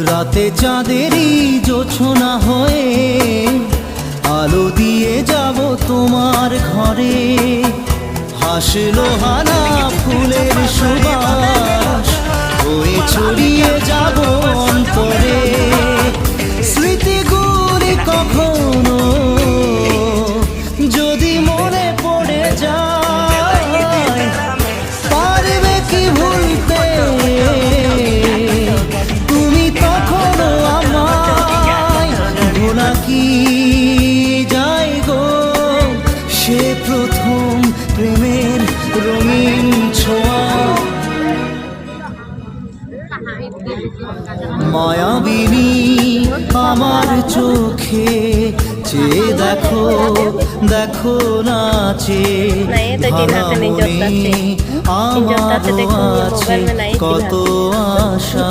রাতে চাঁদেরই জোছনা হয়ে আলো দিয়ে যাব তোমার ঘরে। হাসলো হানা ফুলের সুবাস হয়ে ছড়িয়ে যাব অন্তরে। স্মৃতিগুলি কখনো যদি মনে পড়ে যায়, পারবে কি ভুলতে তুমি তখনও আমায়? ভোলা কি যায় গো সে প্রথম প্রেমের রঙিন ছোঁয়া। মায়াবিনী আমার চোখে চেয়ে দেখো, দেখো নাচে ভাঙা মনে আমারও আছে কত আশা।